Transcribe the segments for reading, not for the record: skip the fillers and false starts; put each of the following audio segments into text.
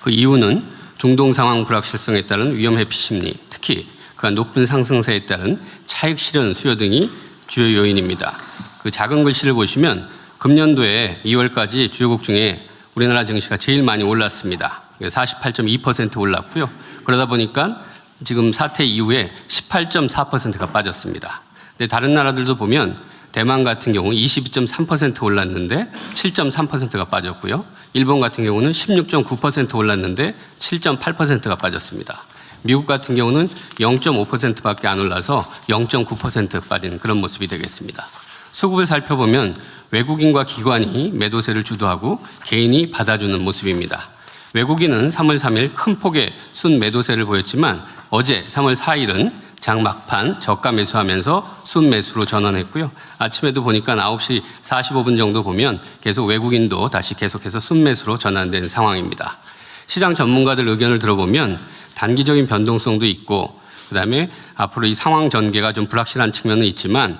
그 이유는 중동 상황 불확실성에 따른 위험 회피 심리, 특히 그간 높은 상승세에 따른 차익 실현 수요 등이 주요 요인입니다. 그 작은 글씨를 보시면 금년도에 2월까지 주요국 중에 우리나라 증시가 제일 많이 올랐습니다. 48.2% 올랐고요. 그러다 보니까 지금 사태 이후에 18.4%가 빠졌습니다. 근데 다른 나라들도 보면 대만 같은 경우 22.3% 올랐는데 7.3%가 빠졌고요. 일본 같은 경우는 16.9% 올랐는데 7.8%가 빠졌습니다. 미국 같은 경우는 0.5%밖에 안 올라서 0.9% 빠진 그런 모습이 되겠습니다. 수급을 살펴보면 외국인과 기관이 매도세를 주도하고 개인이 받아주는 모습입니다. 외국인은 3월 3일 큰 폭의 순 매도세를 보였지만 어제 3월 4일은 장 막판 저가 매수하면서 순 매수로 전환했고요. 아침에도 보니까 9시 45분 정도 보면 계속 외국인도 다시 계속해서 순 매수로 전환된 상황입니다. 시장 전문가들 의견을 들어보면 단기적인 변동성도 있고 그다음에 앞으로 이 상황 전개가 좀 불확실한 측면은 있지만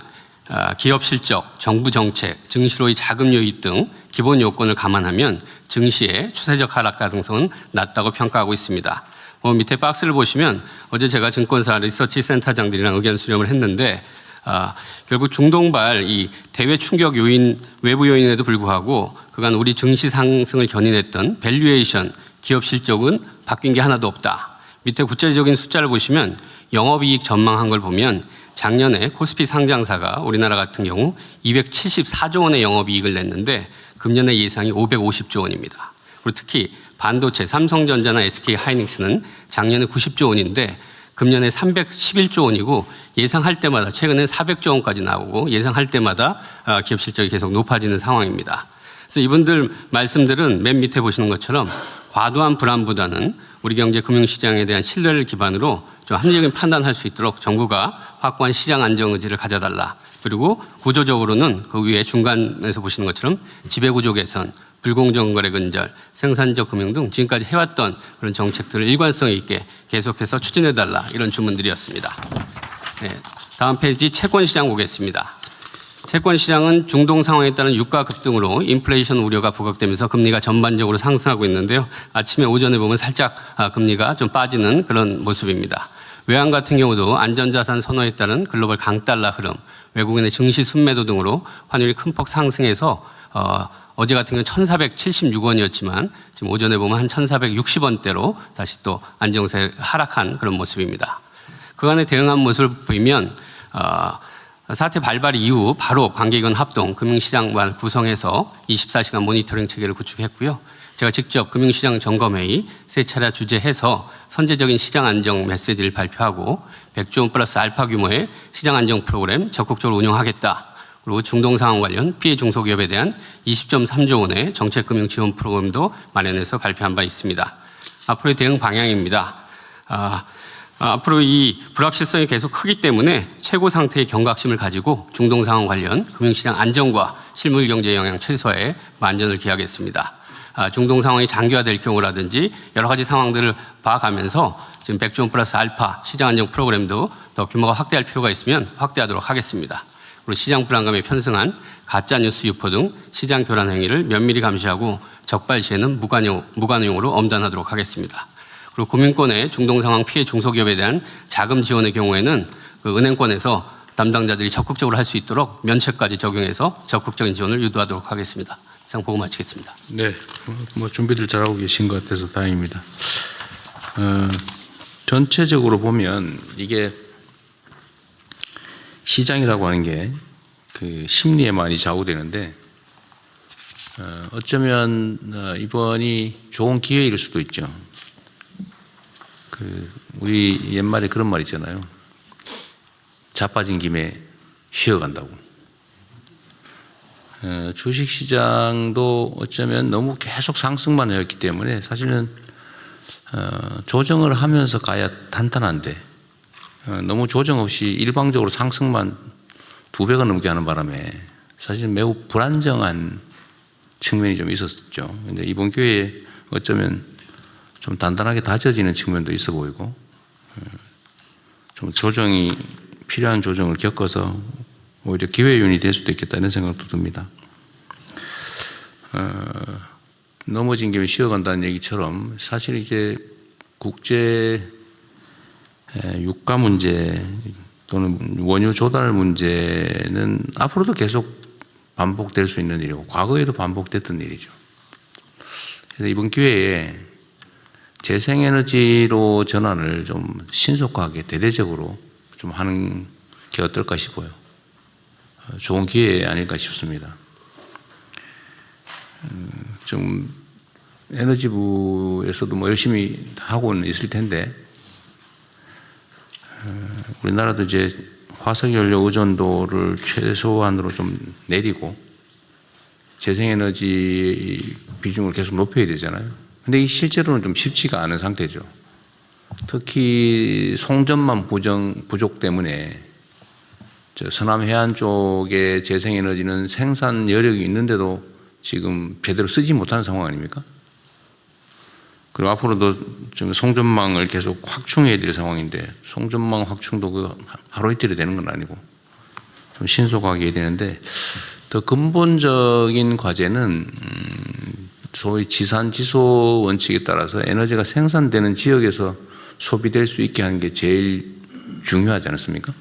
기업 실적, 정부 정책, 증시로의 자금 유입 등 기본 요건을 감안하면 증시의 추세적 하락 가능성은 낮다고 평가하고 있습니다. 밑에 박스를 보시면 어제 제가 증권사 리서치 센터장들이랑 의견 수렴을 했는데 결국 중동발 이 대외 충격 요인, 외부 요인에도 불구하고 그간 우리 증시 상승을 견인했던 밸류에이션, 기업 실적은 바뀐 게 하나도 없다. 밑에 구체적인 숫자를 보시면 영업이익 전망한 걸 보면 작년에 코스피 상장사가 우리나라 같은 경우 274조 원의 영업이익을 냈는데 금년의 예상이 550조 원입니다. 그리고 특히 반도체, 삼성전자나 SK하이닉스는 작년에 90조 원인데 금년에 311조 원이고 예상할 때마다 최근에 400조 원까지 나오고 예상할 때마다 기업 실적이 계속 높아지는 상황입니다. 그래서 이분들 말씀들은 맨 밑에 보시는 것처럼 과도한 불안보다는 우리 경제 금융시장에 대한 신뢰를 기반으로 좀 합리적인 판단할 수 있도록 정부가 확고한 시장 안정 의지를 가져달라. 그리고 구조적으로는 그 위에 중간에서 보시는 것처럼 지배구조 개선, 불공정 거래 근절, 생산적 금융 등 지금까지 해왔던 그런 정책들을 일관성 있게 계속해서 추진해달라 이런 주문들이었습니다. 네, 다음 페이지 채권시장 보겠습니다. 채권시장은 중동 상황에 따른 유가 급등으로 인플레이션 우려가 부각되면서 금리가 전반적으로 상승하고 있는데요. 아침에 오전에 보면 살짝 금리가 좀 빠지는 그런 모습입니다. 외환 같은 경우도 안전자산 선호에 따른 글로벌 강달러 흐름, 외국인의 증시 순매도 등으로 환율이 큰 폭 상승해서 어제 같은 경우는 1,476원이었지만 지금 오전에 보면 한 1,460원대로 다시 또 안정세 하락한 그런 모습입니다. 그간에 대응한 모습을 보이면 사태 발발 이후 바로 관계기관 합동 금융시장만 구성해서 24시간 모니터링 체계를 구축했고요. 제가 직접 금융시장 점검회의 3차례 주재해서 선제적인 시장 안정 메시지를 발표하고 100조 원 플러스 알파 규모의 시장 안정 프로그램 적극적으로 운영하겠다. 그리고 중동 상황 관련 피해 중소기업에 대한 20.3조 원의 정책금융 지원 프로그램도 마련해서 발표한 바 있습니다. 앞으로의 대응 방향입니다. 앞으로 이 불확실성이 계속 크기 때문에 최고 상태의 경각심을 가지고 중동 상황 관련 금융시장 안정과 실물 경제 영향 최소화에 만전을 기하겠습니다. 중동 상황이 장기화될 경우라든지 여러 가지 상황들을 봐가면서 지금 100조 원 플러스 알파 시장 안정 프로그램도 더 규모가 확대할 필요가 있으면 확대하도록 하겠습니다. 그리고 시장 불안감에 편승한 가짜뉴스 유포 등 시장 교란 행위를 면밀히 감시하고 적발 시에는 무관용으로 엄단하도록 하겠습니다. 그리고 금융권의 중동 상황 피해 중소기업에 대한 자금 지원의 경우에는 그 은행권에서 담당자들이 적극적으로 할 수 있도록 면책까지 적용해서 적극적인 지원을 유도하도록 하겠습니다. 이상 보고 마치겠습니다. 네, 준비를 잘하고 계신 것 같아서 다행입니다. 전체적으로 보면 이게 시장이라고 하는 게 그 심리에 많이 좌우되는데 어쩌면 이번이 좋은 기회일 수도 있죠. 우리 옛말에 그런 말 있잖아요. 자빠진 김에 쉬어간다고. 주식시장도 어쩌면 너무 계속 상승만 해왔기 때문에 사실은 조정을 하면서 가야 단단한데 너무 조정 없이 일방적으로 상승만 2배가 넘게 하는 바람에 사실 매우 불안정한 측면이 좀 있었죠. 근데 이번 기회에 어쩌면 좀 단단하게 다져지는 측면도 있어 보이고 좀 조정이 필요한 조정을 겪어서 오히려 기회 요인이 될 수도 있겠다 이런 생각도 듭니다. 넘어진 김에 쉬어간다는 얘기처럼 사실 이제 국제 유가 문제 또는 원유 조달 문제는 앞으로도 계속 반복될 수 있는 일이고 과거에도 반복됐던 일이죠. 그래서 이번 기회에 재생에너지로 전환을 좀 신속하게 대대적으로 좀 하는 게 어떨까 싶어요. 좋은 기회 아닐까 싶습니다. 좀 에너지부에서도 뭐 열심히 하고는 있을 텐데 우리나라도 이제 화석연료 의존도를 최소한으로 좀 내리고 재생에너지 비중을 계속 높여야 되잖아요. 근데 이 실제로는 좀 쉽지가 않은 상태죠. 특히 송전망 부족 때문에 저 서남 해안 쪽의 재생에너지는 생산 여력이 있는데도 지금 제대로 쓰지 못하는 상황 아닙니까? 그리고 앞으로도 좀 송전망을 계속 확충해야 될 상황인데 송전망 확충도 그 하루 이틀이 되는 건 아니고 좀 신속하게 해야 되는데 더 근본적인 과제는 소위 지산지소 원칙에 따라서 에너지가 생산되는 지역에서 소비될 수 있게 하는 게 제일 중요하지 않습니까?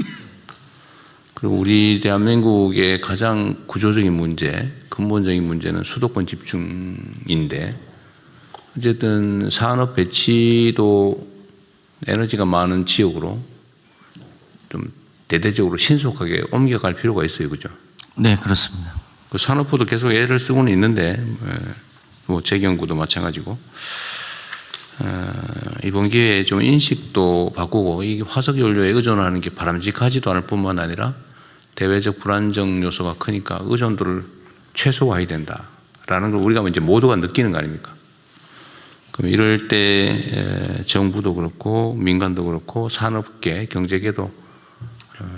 그리고 우리 대한민국의 가장 구조적인 문제, 근본적인 문제는 수도권 집중인데 어쨌든 산업 배치도 에너지가 많은 지역으로 좀 대대적으로 신속하게 옮겨갈 필요가 있어요. 그죠? 네, 그렇습니다. 그 산업부도 계속 애를 쓰고는 있는데 뭐 재경부도 마찬가지고 이번 기회에 좀 인식도 바꾸고 이 화석연료에 의존하는 게 바람직하지도 않을 뿐만 아니라 대외적 불안정 요소가 크니까 의존도를 최소화해야 된다라는 걸 우리가 이제 모두가 느끼는 거 아닙니까? 그럼 이럴 때 정부도 그렇고 민간도 그렇고 산업계, 경제계도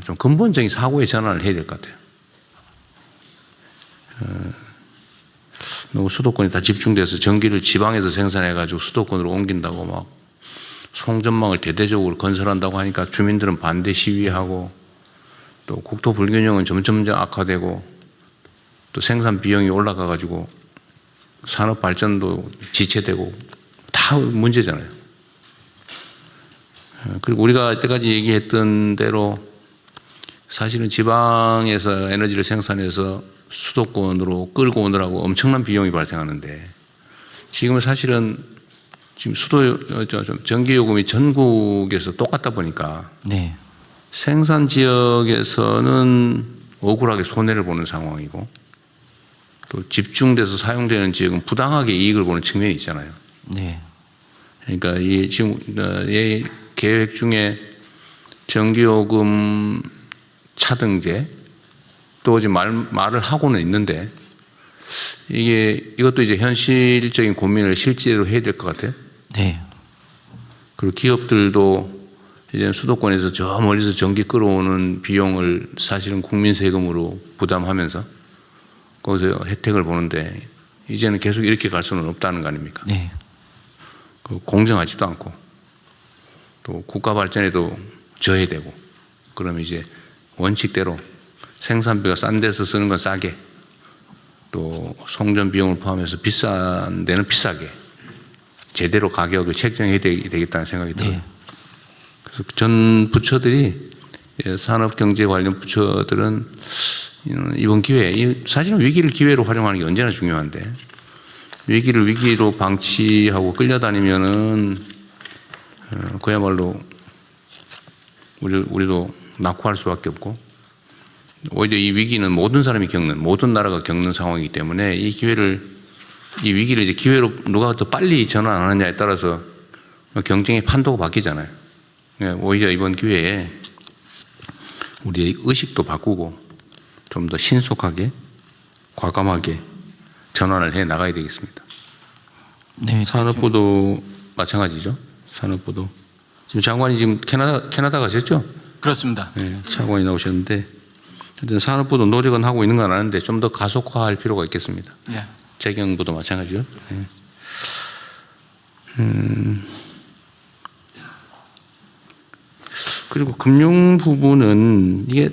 좀 근본적인 사고의 전환을 해야 될 것 같아요. 너무 수도권이 다 집중돼서 전기를 지방에서 생산해가지고 수도권으로 옮긴다고 막 송전망을 대대적으로 건설한다고 하니까 주민들은 반대 시위하고 또 국토 불균형은 점점 악화되고 또 생산 비용이 올라가가지고 산업 발전도 지체되고 다 문제잖아요. 그리고 우리가 이때까지 얘기했던 대로 사실은 지방에서 에너지를 생산해서 수도권으로 끌고 오느라고 엄청난 비용이 발생하는데 지금은 사실은 지금 전기요금이 전국에서 똑같다 보니까 네. 생산 지역에서는 억울하게 손해를 보는 상황이고 또 집중돼서 사용되는 지역은 부당하게 이익을 보는 측면이 있잖아요. 네. 그러니까 이 지금 이 계획 중에 전기요금 차등제 또 지금 말을 하고는 있는데 이것도 이제 현실적인 고민을 실제로 해야 될 것 같아요. 네. 그리고 기업들도 이제 수도권에서 저 멀리서 전기 끌어오는 비용을 사실은 국민 세금으로 부담하면서 거기서 혜택을 보는데 이제는 계속 이렇게 갈 수는 없다는 거 아닙니까? 네. 공정하지도 않고 또 국가 발전에도 저해야 되고 그러면 이제 원칙대로 생산비가 싼 데서 쓰는 건 싸게 또 송전 비용을 포함해서 비싼 데는 비싸게 제대로 가격을 책정해야 되겠다는 생각이 들어요. 네. 그래서 전 부처들이 산업경제 관련 부처들은 이번 기회에 사실은 위기를 기회로 활용하는 게 언제나 중요한데 위기를 위기로 방치하고 끌려다니면은 그야말로 우리도 낙후할 수밖에 없고 오히려 이 위기는 모든 사람이 겪는 모든 나라가 겪는 상황이기 때문에 이 위기를 이제 기회로 누가 더 빨리 전환하느냐에 따라서 경쟁의 판도가 바뀌잖아요. 오히려 이번 기회에 우리의 의식도 바꾸고 좀 더 신속하게 과감하게 전환을 해 나가야 되겠습니다. 네. 산업부도 마찬가지죠. 산업부도 지금 장관이 지금 캐나다 가셨죠? 그렇습니다. 네, 장관이 나오셨는데 산업부도 노력은 하고 있는 건 아는데 좀 더 가속화할 필요가 있겠습니다. 예. 재경부도 마찬가지죠. 네. 그리고 금융 부분은 이게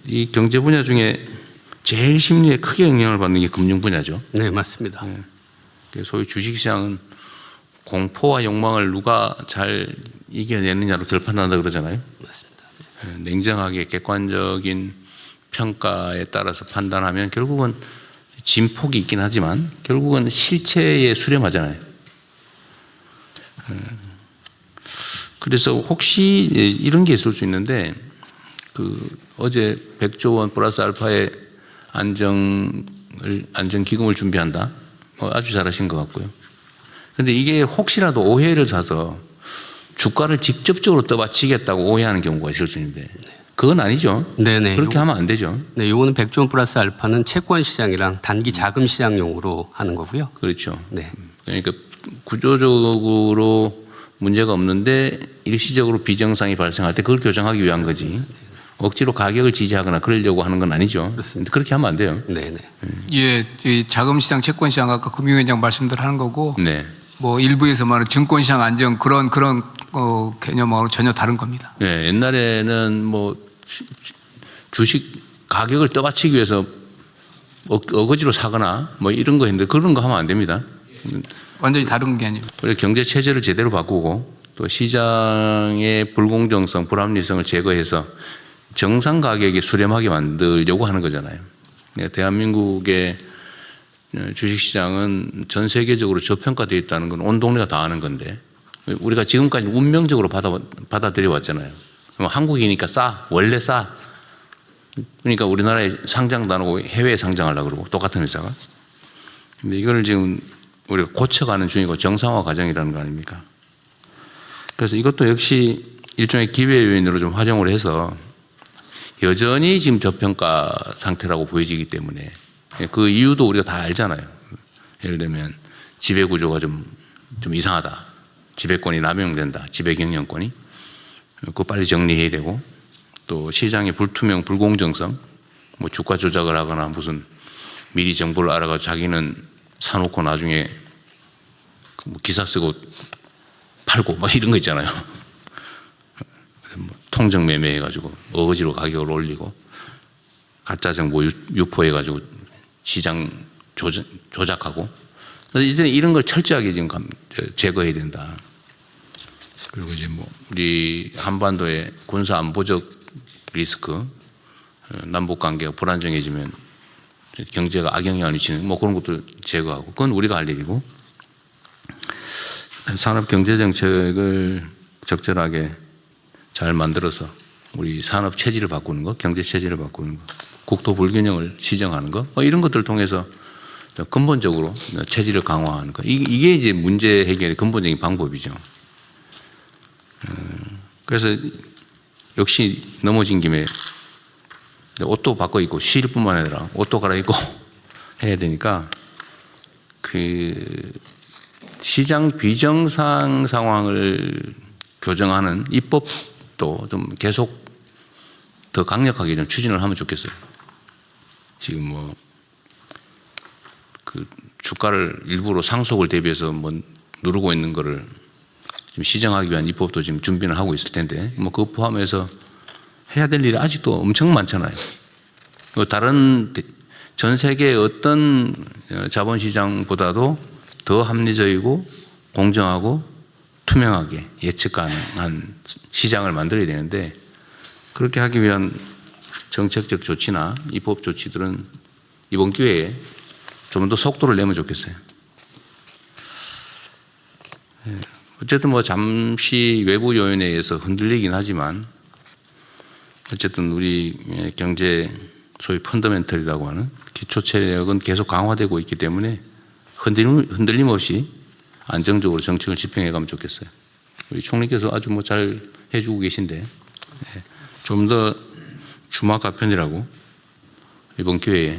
이 경제 분야 중에 제일 심리에 크게 영향을 받는 게 금융 분야죠. 네, 맞습니다. 소위 주식시장은 공포와 욕망을 누가 잘 이겨내느냐로 결판난다 그러잖아요. 맞습니다. 냉정하게 객관적인 평가에 따라서 판단하면 결국은 진폭이 있긴 하지만 결국은 실체에 수렴하잖아요. 그래서 혹시 이런 게 있을 수 있는데 어제 100조 원 플러스 알파의 안정기금을 준비한다. 아주 잘하신 것 같고요. 그런데 이게 혹시라도 오해를 사서 주가를 직접적으로 떠받치겠다고 오해하는 경우가 있을 수 있는데 그건 아니죠. 네네. 그렇게 하면 안 되죠. 네, 요거는 100조 원 플러스 알파는 채권 시장이랑 단기 자금 시장용으로 하는 거고요. 그렇죠. 네. 그러니까 구조적으로 문제가 없는데 일시적으로 비정상이 발생할 때 그걸 교정하기 위한 거지. 억지로 가격을 지지하거나 그러려고 하는 건 아니죠. 그렇습니다. 그렇게 하면 안 돼요. 네네. 예, 이 자금시장, 채권시장 아까 금융위원장 말씀대로 하는 거고, 네. 뭐 일부에서 말하는 증권시장 안정 그런 개념하고 전혀 다른 겁니다. 네. 옛날에는 뭐 주식 가격을 떠받치기 위해서 어거지로 사거나 뭐 이런 거 했는데 그런 거 하면 안 됩니다. 완전히 다른 게 아니에요. 그래서 경제 체제를 제대로 바꾸고 또 시장의 불공정성, 불합리성을 제거해서 정상 가격에 수렴하게 만들려고 하는 거잖아요. 대한민국의 주식시장은 전 세계적으로 저평가되어 있다는 건 온 동네가 다 아는 건데 우리가 지금까지 운명적으로 받아들여 왔잖아요. 한국이니까 싸, 원래 싸. 그러니까 우리나라에 상장도 안 하고 해외에 상장하려고 그러고 똑같은 회사가. 근데 이걸 지금 우리가 고쳐가는 중이고 정상화 과정이라는 거 아닙니까? 그래서 이것도 역시 일종의 기회 요인으로 좀 활용을 해서 여전히 지금 저평가 상태라고 보여지기 때문에 그 이유도 우리가 다 알잖아요. 예를 들면 지배구조가 좀 이상하다. 지배권이 남용된다. 지배경영권이. 그거 빨리 정리해야 되고 또 시장의 불투명, 불공정성 뭐 주가 조작을 하거나 무슨 미리 정보를 알아가지고 자기는 사놓고 나중에 뭐 기사 쓰고 팔고 뭐 이런 거 있잖아요. 통정 매매해가지고 어거지로 가격을 올리고 가짜 정보 유포해가지고 시장 조작하고 이제 이런 걸 철저하게 지금 제거해야 된다. 그리고 이제 뭐 우리 한반도의 군사 안보적 리스크, 남북 관계가 불안정해지면 경제가 악영향을 미치는 뭐 그런 것도 제거하고 그건 우리가 할 일이고 산업 경제 정책을 적절하게 잘 만들어서 우리 산업 체질을 바꾸는 거, 경제 체질을 바꾸는 거, 국토 불균형을 시정하는 거, 이런 것들을 통해서 근본적으로 체질을 강화하는 거. 이게 이제 문제 해결의 근본적인 방법이죠. 그래서 역시 넘어진 김에 옷도 바꿔 입고 쉴 뿐만 아니라 옷도 갈아입고 해야 되니까 그 시장 비정상 상황을 교정하는 입법도 좀 계속 더 강력하게 좀 추진을 하면 좋겠어요. 지금 뭐 그 주가를 일부러 상속을 대비해서 뭐 누르고 있는 거를 지금 시정하기 위한 입법도 지금 준비를 하고 있을 텐데 뭐 그거 포함해서 해야 될 일이 아직도 엄청 많잖아요. 다른 전 세계의 어떤 자본시장보다도 더 합리적이고 공정하고 투명하게 예측 가능한 시장을 만들어야 되는데 그렇게 하기 위한 정책적 조치나 입법 조치들은 이번 기회에 좀 더 속도를 내면 좋겠어요. 어쨌든 뭐 잠시 외부 요인에 의해서 흔들리긴 하지만 어쨌든 우리 경제 소위 펀더멘털이라고 하는 기초 체력은 계속 강화되고 있기 때문에 흔들림 없이 안정적으로 정책을 집행해 가면 좋겠어요. 우리 총리께서 아주 뭐 잘 해주고 계신데 좀 더 주마가편이라고 이번 기회에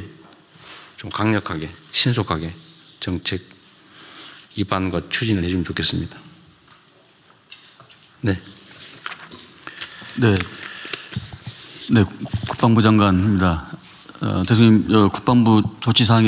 좀 강력하게 신속하게 정책 입안과 추진을 해주면 좋겠습니다. 네. 네. 네, 국방부 장관입니다. 대통령님, 국방부 조치 사항에